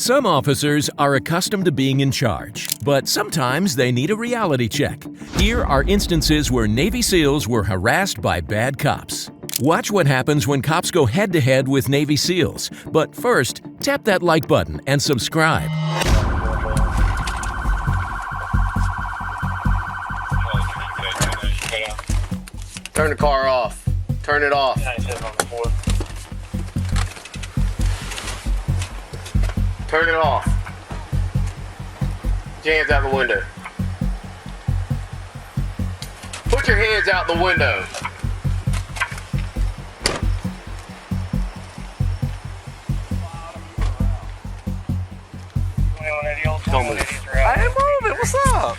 Some officers are accustomed to being in charge, but sometimes they need a reality check. Here are instances where Navy SEALs were harassed by bad cops. Watch what happens when cops go head-to-head with Navy SEALs. But first, tap that like button and subscribe. Turn the car off. Turn it off. Turn it off. Put your hands out the window. Put your hands out the window. I ain't moving. What's up?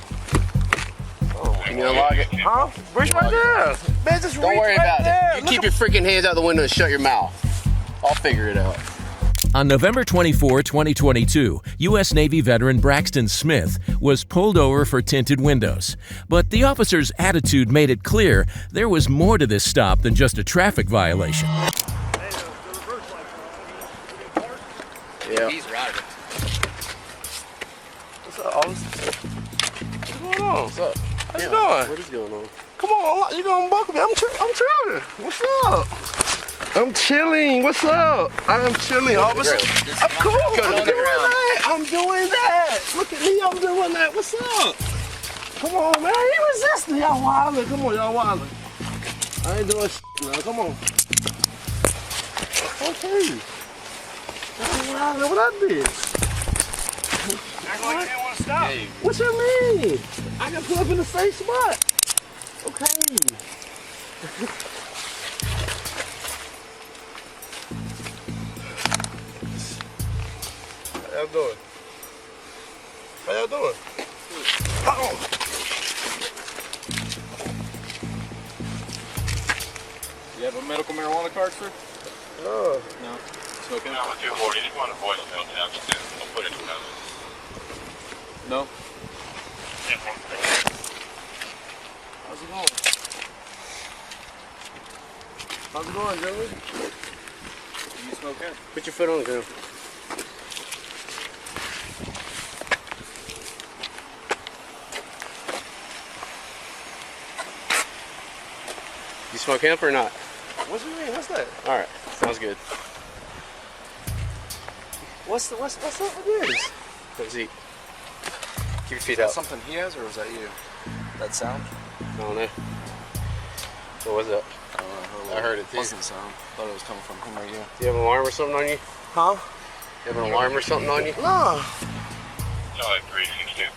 Can you unlock it? Huh? Reach right there. Man, just Don't reach worry right about there. it. You keep your freaking hands out the window and shut your mouth. I'll figure it out. On November 24, 2022, U.S. Navy veteran Braxton Smith was pulled over for tinted windows. But the officer's attitude made it clear there was more to this stop than just a traffic violation. Yeah. He's riding. What's up, officer? What's going on? What's up? How you doing? What is going on? Come on, you gonna buckle me? I'm chilling. What's up? I'm chilling. What's up? I'm chilling, officer. I'm cool. I'm doing that. Look at me. I'm doing that. What's up? Come on, man. I ain't resisting. Y'all wildin'. Come on, y'all wildin'. I ain't doing shit now. Come on. Okay. What I did? Act like you didn't want to stop. Hey. What you mean? I can pull up in the safe spot. Okay. How y'all doing? How y'all doing? Oh. You have a medical marijuana card, sir? Oh. No. Smoking? No, 240. You want to avoid the penalty now, just don't put it in penalty. No. How's it going? How's it going, Joey? You smoking? Put your foot on the ground. You smoke hemp or not? What you mean? What's that? All right, sounds good. What's up with this? Let's eat. Keep your feet Is that out. something he has, or was that you? That sound? I don't know. What was that? I heard it too. Wasn't sound. Thought it was coming from him or you. Do you have an alarm or something on you? Huh? You have an alarm or something on you? No. No, like 362.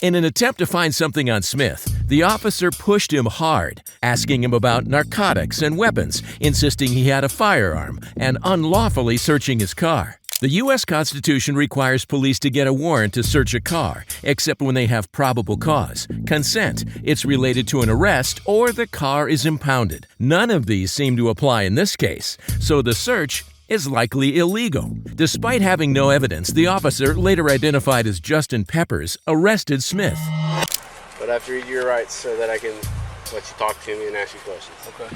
In an attempt to find something on Smith, the officer pushed him hard, asking him about narcotics and weapons, insisting he had a firearm, and unlawfully searching his car. The U.S. Constitution requires police to get a warrant to search a car, except when they have probable cause, consent, it's related to an arrest, or the car is impounded. None of these seem to apply in this case, so the search is likely illegal. Despite having no evidence, the officer, later identified as Justin Peppers, arrested Smith. But I have to read your rights so that I can let you talk to me and ask you questions. Okay.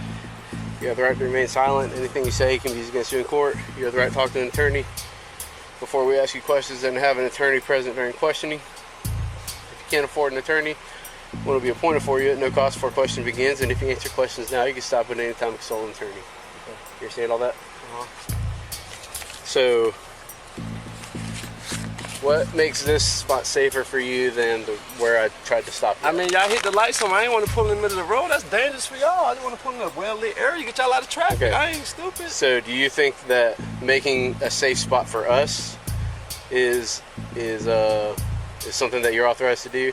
You have the right to remain silent. Anything you say can be used against you in court. You have the right to talk to an attorney before we ask you questions and have an attorney present during questioning. If you can't afford an attorney, one will be appointed for you at no cost before question begins. And if you answer questions now, you can stop at any time and consult an attorney. Okay. You understand all that? So, what makes this spot safer for you than where I tried to stop you? I mean, y'all hit the lights on. I ain't want to pull in the middle of the road. That's dangerous for y'all. I just want to pull in a well-lit area. You get y'all out of traffic. Okay. I ain't stupid. So, do you think that making a safe spot for us is something that you're authorized to do?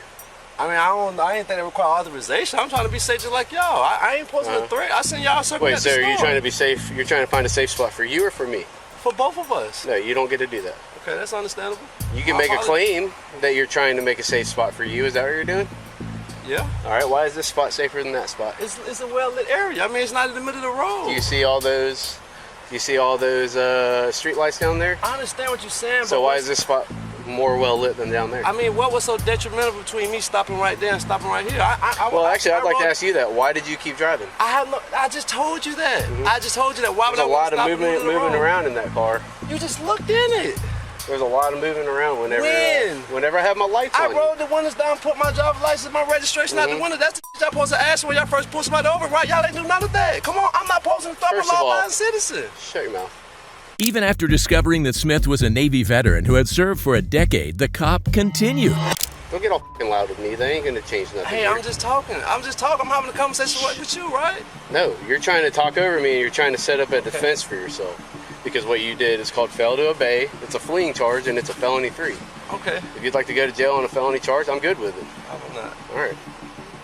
I mean, I ain't think they require authorization. I'm trying to be safe just like y'all. I ain't posing a threat. I send y'all something. Wait, so are you trying to be safe? You're trying to find a safe spot for you or for me? For both of us. No, you don't get to do that. Okay, that's understandable. You can make a claim that you're trying to make a safe spot for you. Is that what you're doing? Yeah. All right. Why is this spot safer than that spot? It's a well-lit area. I mean, it's not in the middle of the road. Do you see all those? Do you see all those street lights down there? I understand what you're saying. So but why is this spot more well lit than down there? I mean, what was so detrimental between me stopping right there and stopping right here? Well, actually, I'd like to ask you that. Why did you keep driving? I just told you that. I just told you that. Why would There's I a lot want to of stop in the middle moving of the road? around in that car. You just looked in it. There's a lot of moving around whenever When? I have my lights on. I rolled the windows down, put my driver's license, my registration out the window. That's the y'all supposed to ask when y'all first pull somebody over, right? Y'all ain't do none of that. Come on, I'm not supposed to stop a First of all, law-abiding citizen. Shut your mouth. Even after discovering that Smith was a Navy veteran who had served for a decade, the cop continued. Don't get all f***ing loud with me. They ain't gonna change nothing. Hey, here. I'm just talking. I'm having a conversation with you, right? No, you're trying to talk over me and you're trying to set up a defense for yourself. Because what you did is called fail to obey. It's a fleeing charge and it's a felony 3. Okay. If you'd like to go to jail on a felony charge, I'm good with it. I will not. All right.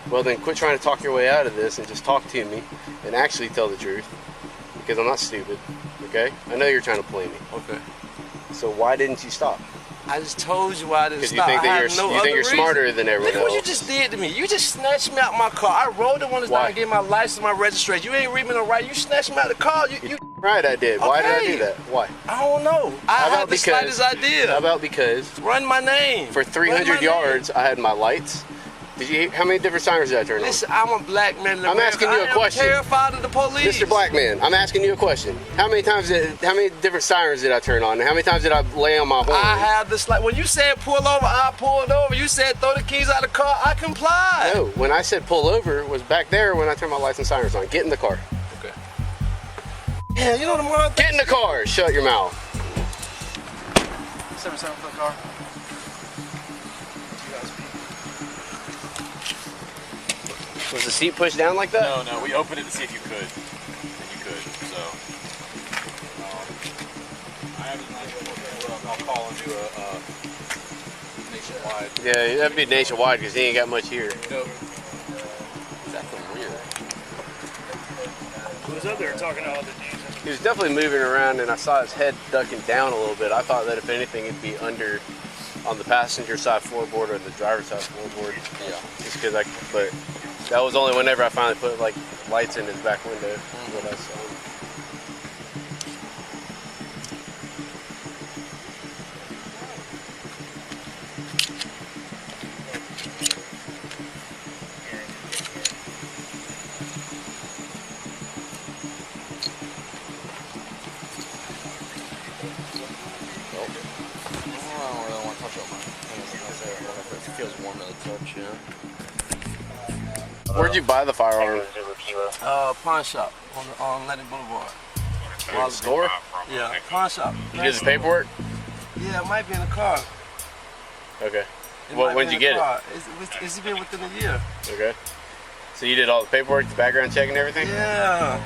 Well, then quit trying to talk your way out of this and just talk to me and actually tell the truth. Because I'm not stupid, okay? I know you're trying to play me. Okay. So why didn't you stop? I just told you why I didn't Because stop. you think that you're reason. smarter than everyone Look else. what you just did to me. You just snatched me out my car. I rolled the windows down Why? and gave my license, my registration. You ain't read me no right. You snatched me out of the car. You Right, I did. Why did I Okay. do that? Why? I don't know. I How had about the slightest idea. How about because Run my name. for Run my 300 name. yards, I had my lights. How many different sirens did I turn on? Listen, I'm a black man in I'm America. asking you a question. I am terrified of the police. Mr. Black Man, I'm asking you a question. How many different sirens did I turn on? And how many times did I lay on my horn? I have this, like, when you said pull over, I pulled over. You said throw the keys out of the car, I complied. No, when I said pull over was back there when I turned my lights and sirens on. Get in the car. Okay. Yeah, you know the more Get in the car. Shut your mouth. 77 for the car. Was the seat pushed down like that? No, we opened it to see if you could. And you could, so. I have I'll call and do a nationwide. Yeah, that'd be nationwide because he ain't got much here. Nope. It's acting weird. Who was up there talking to all the dudes? He was definitely moving around and I saw his head ducking down a little bit. I thought that if anything it'd be under on the passenger side floorboard or the driver's side floorboard. Yeah. Just because but that was only whenever I finally put like lights in his back window. What I saw. I don't really want to touch on my hands. It feels warm to the touch, you know? Where'd you buy the firearm? Pawn shop on Atlantic Boulevard. The store? Yeah, pawn shop. You did the paperwork? Yeah, it might be in the car. Okay. It Well, might when'd be you in the get it? car. It's been within a year. Okay. So you did all the paperwork, the background check and everything? Yeah.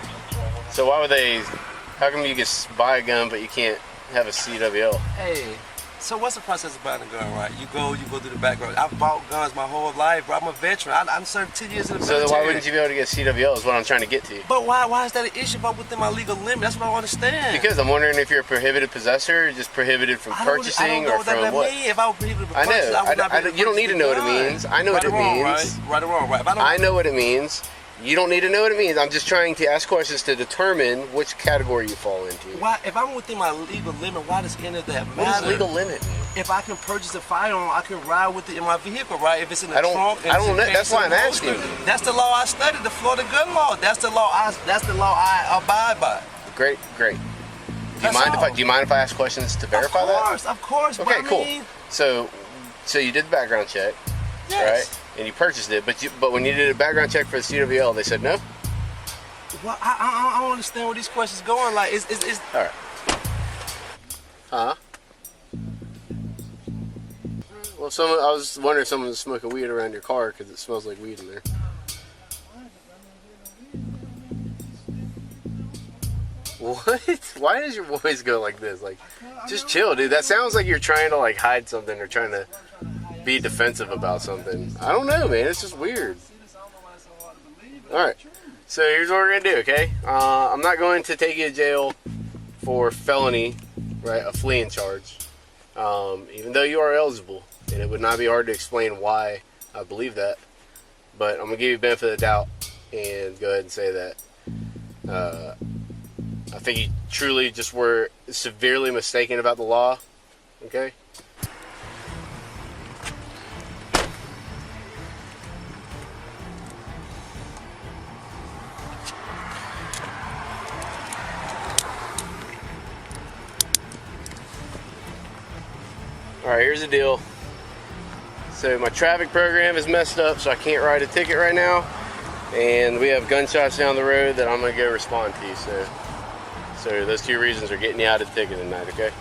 So why would they, how come you can buy a gun but you can't have a CWL? Hey, so what's the process of buying a gun, right? You go do the background. I've bought guns my whole life, bro. I'm a veteran. I served 10 years in the So military. then why wouldn't you be able to get CWL is what I'm trying to get to. But why is that an issue if I'm within my legal limit? That's what I don't understand. Because I'm wondering if you're a prohibited possessor or just prohibited from I don't purchasing know or what that from what? mean. If I was prohibited from I purchasing, know. I would not be able to You don't need to know what it purchase a means. gun. I know what Right it or wrong, means. Right or wrong, right? If I don't, I know what it means. You don't need to know what it means. I'm just trying to ask questions to determine which category you fall into. Why, if I'm within my legal limit, why does any of that matter? What does legal limit mean? If I can purchase a firearm, I can ride with it in my vehicle, right? If it's in the I don't trunk. know. That's why I'm asking. That's the law I studied, the Florida gun law. That's the law I abide by. Great. Do you That's mind all. if I ask questions to verify that? Of course. Okay, but cool. I mean, So you did the background check, yes. right? And you purchased it, but when you did a background check for the CWL, they said no. Well, I don't understand where these questions going. Like, it's All right. Huh? Well, I was wondering if someone was smoking weed around your car because it smells like weed in there. What? Why does your voice go like this? Like, just chill, dude. That sounds like you're trying to like hide something or trying to be defensive about something. I don't know, man. It's just weird. All right. So here's what we're gonna do, okay? I'm not going to take you to jail for felony, right? A fleeing charge. Even though you are eligible, and it would not be hard to explain why I believe that. But I'm gonna give you the benefit of the doubt and go ahead and say that I think you truly just were severely mistaken about the law, okay? All right, here's the deal. So my traffic program is messed up, so I can't write a ticket right now. And we have gunshots down the road that I'm gonna go respond to. So those two reasons are getting you out of the ticket tonight, okay?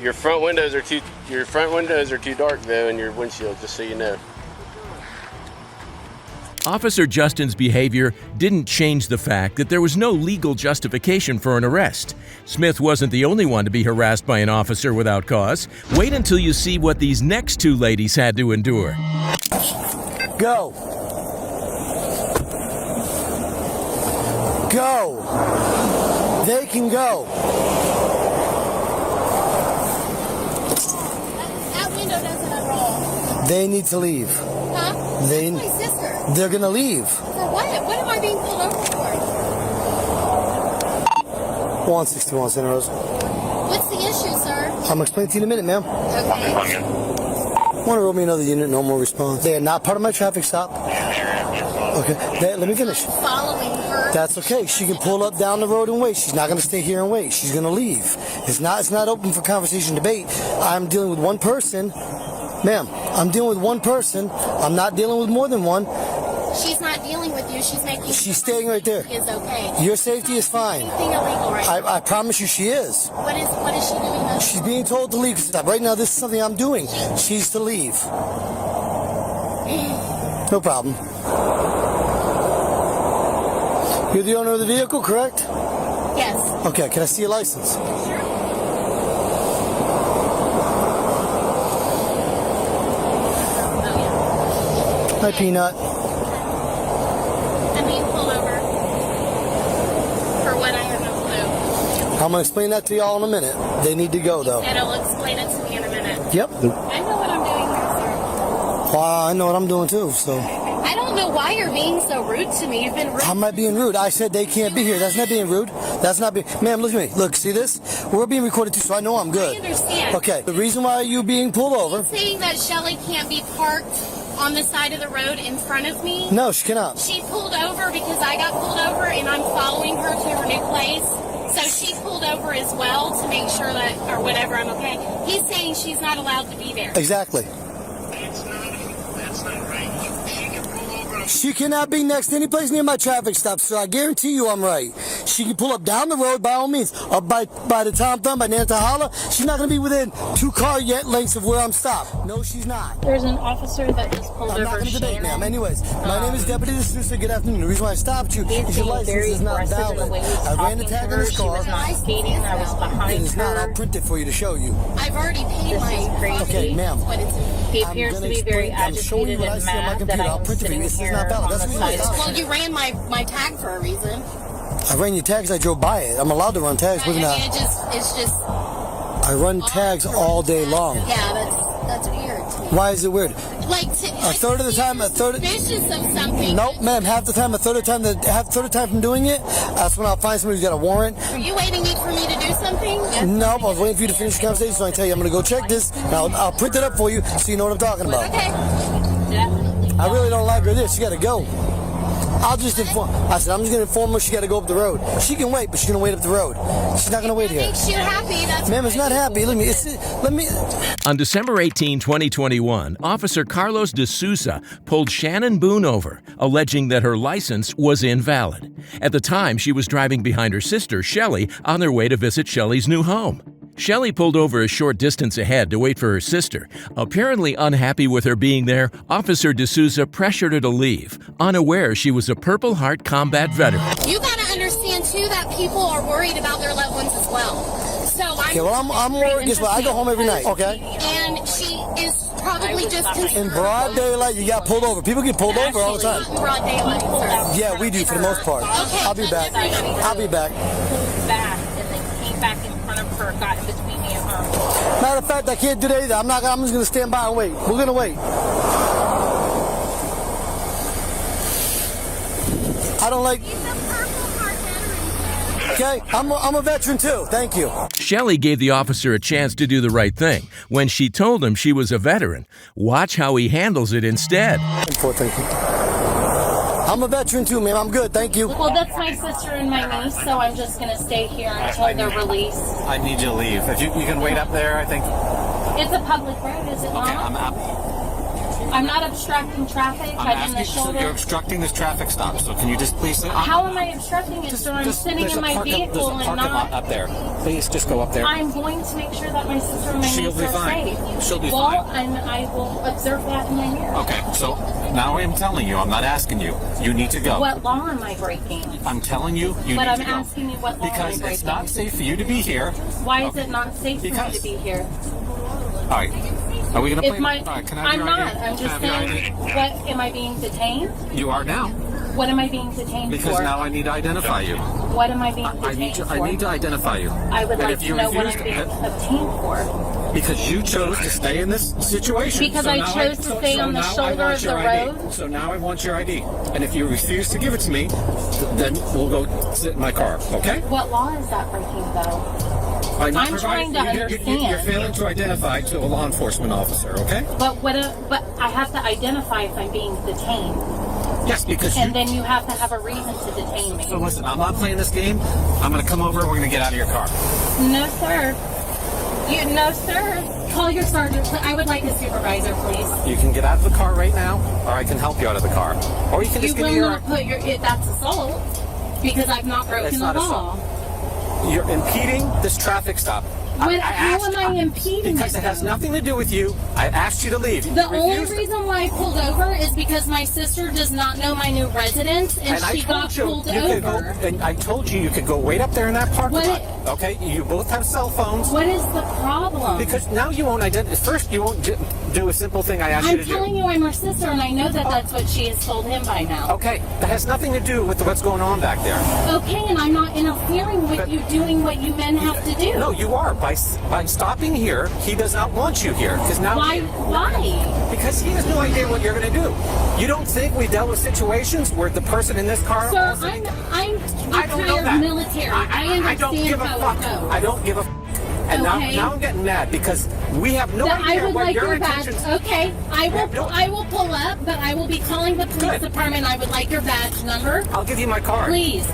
Your front windows are too dark though in your windshield, just so you know. Officer Justin's behavior didn't change the fact that there was no legal justification for an arrest. Smith wasn't the only one to be harassed by an officer without cause. Wait until you see what these next two ladies had to endure. Go. Go. They can go. That window doesn't unroll. They need to leave. Huh? They. That's my sister. They're gonna leave. For what? What am I being pulled over for? 161 Center Rose. What's the issue, sir? I'm gonna explain to you in a minute, ma'am. Okay. Want to roll me another unit, no more response. They are not part of my traffic stop. Okay, let me finish. I'm following her. That's okay. She can pull up down the road and wait. She's not going to stay here and wait. She's going to leave. It's not open for conversation, debate. I'm dealing with one person. Ma'am, I'm dealing with one person. I'm not dealing with more than one. She's not dealing with you. She's making. She's staying right there. Is okay. Your safety is fine. Anything illegal right now. I promise you she is. What is she doing? Though? She's being told to leave. Right now, this is something I'm doing. She's to leave. No problem. You're the owner of the vehicle, correct? Yes. Okay, can I see your license? Sure. Hi, Peanut. I'm being pulled over for what I have no clue. I'm going to explain that to y'all in a minute. They need to go, though. And it'll explain it to me in a minute. Yep. I know what I'm doing here, sir. Well, I know what I'm doing, too, so. I don't know why you're being so rude to me. You've been rude. How am I being rude? I said they can't be here. That's not being rude. That's not being... Ma'am, look at me. Look, see this? We're being recorded, too, so I know I'm good. I understand. Okay, the reason why you being pulled over... Saying that Shelly can't be parked on the side of the road in front of me. No, she cannot. She pulled over because I got pulled over and I'm following her to her new place. So she pulled over as well to make sure that, or whatever, I'm okay. He's saying she's not allowed to be there. Exactly. That's not right. She can pull over. She cannot be next to any place near my traffic stop, sir. I guarantee you I'm right. She can pull up down the road by all means. Up by the Tom Thumb, by Nantahala. She's not going to be within 2 car lengths of where I'm stopped. No, she's not. There's an officer that just pulled I'm not over going to debate, ma'am. Shannon. Anyways, my name is Deputy D'Souza. Good afternoon. The reason why I stopped you He's is your being license very is not aggressive in the valid. way he's I ran the talking tag to on her. this She was car. not skating. I was It behind is not. I'll her. print it for you to show you. I've already paid This my is crazy. Okay, ma'am. But it's He I'm appears to gonna be very explain- I'm showing you agitated what I and see on my mad that computer. I'll I'm print it for you. sitting This is here not valid. on That's the what side it of is. the well, you ran my tag for a reason. I ran your tags. I drove by it. I'm allowed to run tags. I Believe it or mean, not. it's just. I run tags all day long. Yeah, that's weird to me. Why is it weird? Like A third of the time, suspicious of something. Nope, ma'am. Half the time, a third of the time from doing it, that's when I'll find somebody who's got a warrant. Are you waiting for me to do something? Nope, I was waiting for you to finish the conversation, so I can tell you I'm going to go check this. And I'll print it up for you so you know what I'm talking about. Okay. I really don't like her this. She got to go. I'll just inform. I said, I'm just going to inform her she got to go up the road. She can wait, but she's going to wait up the road. She's not going to wait here. Makes you happy. That's Ma'am, it's not happy. Let me. On December 18, 2021, Officer Carlos D'Souza pulled Shannon Boone over, alleging that her license was invalid. At the time, she was driving behind her sister, Shelly, on their way to visit Shelly's new home. Shelly pulled over a short distance ahead to wait for her sister. Apparently unhappy with her being there, Officer D'Souza pressured her to leave, unaware she was a Purple Heart combat veteran. You got to understand too that people are worried about their loved ones as well. So Okay, well, I'm worried. Guess what? I go home every night, okay? And she is probably just In broad daylight, you got pulled over. People get pulled over all the time. in broad daylight, sir. Yeah, we do for the most part. Okay, I'll be back. I'll be back. Pulled back and then came back in front of her, got in between me and her. Matter of fact, I can't do that either. I'm just going to stand by and wait. We're going to wait. I don't like... Okay, I'm a veteran too. Thank you. Shelly gave the officer a chance to do the right thing when she told him she was a veteran. Watch how he handles it instead. Thank you. I'm a veteran too, ma'am. I'm good. Thank you. Well, that's my sister and my niece, so I'm just going to stay here until they're released. I need you to leave. If you can wait up there, I think. It's a public road, is it not? I'm not obstructing traffic. I'm in the shoulder. You're obstructing this traffic stop, so can you just please... How am I obstructing it, sir? I'm sitting in my vehicle and parking lot up there. Please just go up there. I'm going to make sure that my sister and my niece are safe. She'll be fine. Well, and I will observe that in my mirror. Okay, so now I'm telling you, I'm not asking you. You need to go. What law am I breaking? I'm telling you, you but need I'm to go. asking you what law because am I breaking? it's not safe for you to be here. Why is it not safe for me to be here? All right. Are we going to play? All right, can I have I'm your not. ID? I'm just saying, what, am I being detained? You are now. What am I being detained because for? Now I need to identify you. What am I being detained for? I need to identify you. I would like to know what I'm being obtained for. Because you chose to stay in this situation. Because I chose to stay on the shoulder of the road? So now I want your ID. And if you refuse to give it to me, then we'll go sit in my car, okay? What law is that breaking, though? I'm trying to understand. You're failing to identify to a law enforcement officer, okay? But I have to identify if I'm being detained. Yes, because then you have to have a reason to detain me. So listen, I'm not playing this game. I'm going to come over and we're going to get out of your car. No, sir. No, sir. Call your sergeant. I would like a supervisor, please. You can get out of the car right now, or I can help you out of the car. Or you can just give me your... That's assault, because I've not broken the law. Assault. You're impeding this traffic stop. How am I impeding Because it has nothing to do with you. I asked you to leave. The only reason why I pulled over is because my sister does not know my new residence, and she got pulled over. And I told you could go wait up there in that parking lot. Okay, you both have cell phones. What is the problem? Because now you won't identify. First, you won't do a simple thing I asked you to do. I'm telling you I'm her sister, and I know that that's what she has told him by now. Okay, that has nothing to do with what's going on back there. Okay, and I'm not interfering with you doing what you men have to do. No, you are. By stopping here, he does not want you here. Because now. Why? Because he has no idea what you're going to do. You don't think we dealt with situations where the person in this car... Sir, I'm retired military. I understand how it goes. I don't give a... And now I'm getting mad because we have no idea what your intentions... Okay, I will pull up, but I will be calling the police department. I would like your badge number. I'll give you my card. Please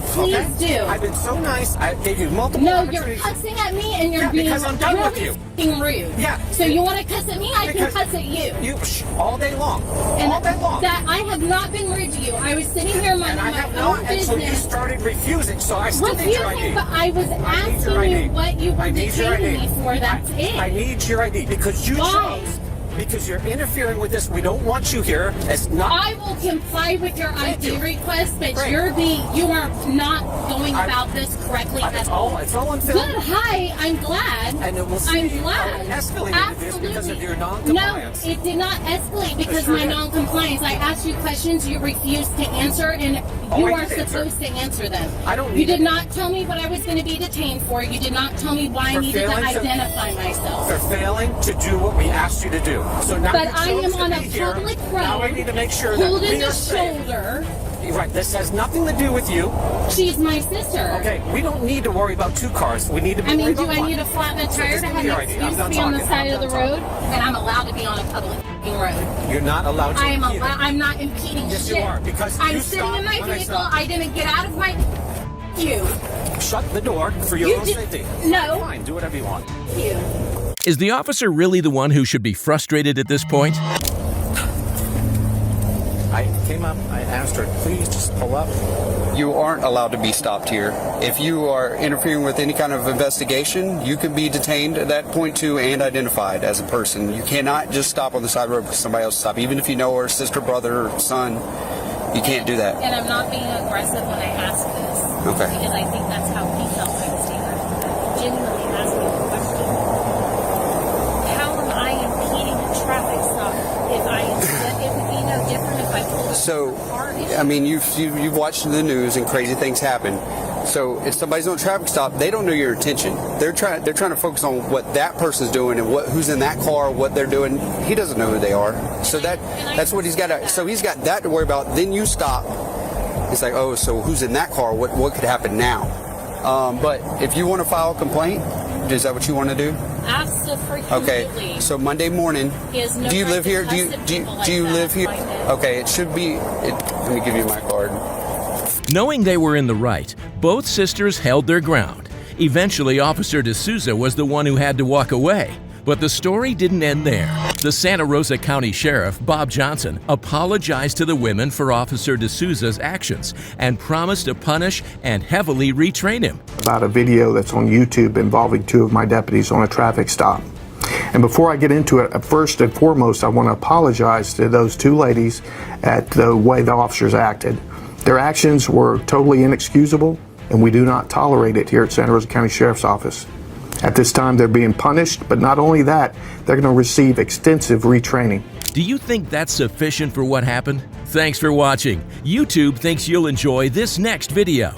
do. I've been so nice. I gave you multiple opportunities. You're cussing at me and you're being because I'm done with you. Rude. Yeah. So you want to cuss at me? I can cuss at you. All day long. All day long. That I have not been rude to you. I was sitting here minding my own business. And so you started refusing. So I still need your ID. But I was asking you what you were detaining me for. That's it. I need your ID because you chose. Because you're interfering with this. We don't want you here. It's not. I will comply with your ID request, but you are not going about this correctly at all. It's all on film. Good. Hi. I'm glad. And it will I'm glad. Escalated this because of your non-compliance. No, it did not escalate because of my non-compliance. I asked you questions you refused to answer, and you are supposed to answer them. You did not tell me what I was going to be detained for. You did not tell me why I needed to identify myself. For failing to do what we asked you to do. So now but I am on a public road. Now I need to make sure that holding the shoulder. Right, this has nothing to do with you. She's my sister. Okay, we don't need to worry about two cars. We need to be do I need a flattened tire to have an excuse to be on the side of the road? And I'm allowed to be on a public road. You're not allowed to. I'm not impeding yes, shit. You are, because I'm sitting in my vehicle. I didn't get out of my... You. Shut the door for your own safety. No. Fine, do whatever you want. You. Is the officer really the one who should be frustrated at this point? I came up, I asked her, please just pull up. You aren't allowed to be stopped here. If you are interfering with any kind of investigation, you can be detained at that point too and identified as a person. You cannot just stop on the side of the road because somebody else stopped. Even if you know her sister, brother, or son, you can't do that. And I'm not being aggressive when I ask this. Okay. Because I think that's how he felt I was being genuinely asking a question. How am I impeding a traffic stop it would be no different if I pulled So, I mean, you've watched the news and crazy things happen. So if somebody's on a traffic stop, they don't know your intention. They're trying to focus on what that person's doing and who's in that car, what they're doing. He doesn't know who they are. So that's what he's got to. So he's got that to worry about. Then you stop. It's like, oh, so who's in that car? What could happen now? But if you want to file a complaint, is that what you want to do? Absolutely. Okay, so Monday morning, He has no do you right live to here? cuss at people like do you that. live here? Find it. Okay, it should be. Let me give you my card. Knowing they were in the right, both sisters held their ground. Eventually, Officer D'Souza was the one who had to walk away. But the story didn't end there. The Santa Rosa County Sheriff, Bob Johnson, apologized to the women for Officer D'Souza's actions and promised to punish and heavily retrain him. About a video that's on YouTube involving two of my deputies on a traffic stop. And before I get into it, first and foremost, I want to apologize to those two ladies at the way the officers acted. Their actions were totally inexcusable, and we do not tolerate it here at Santa Rosa County Sheriff's Office. At this time, they're being punished, but not only that, they're going to receive extensive retraining. Do you think that's sufficient for what happened? Thanks for watching. YouTube thinks you'll enjoy this next video.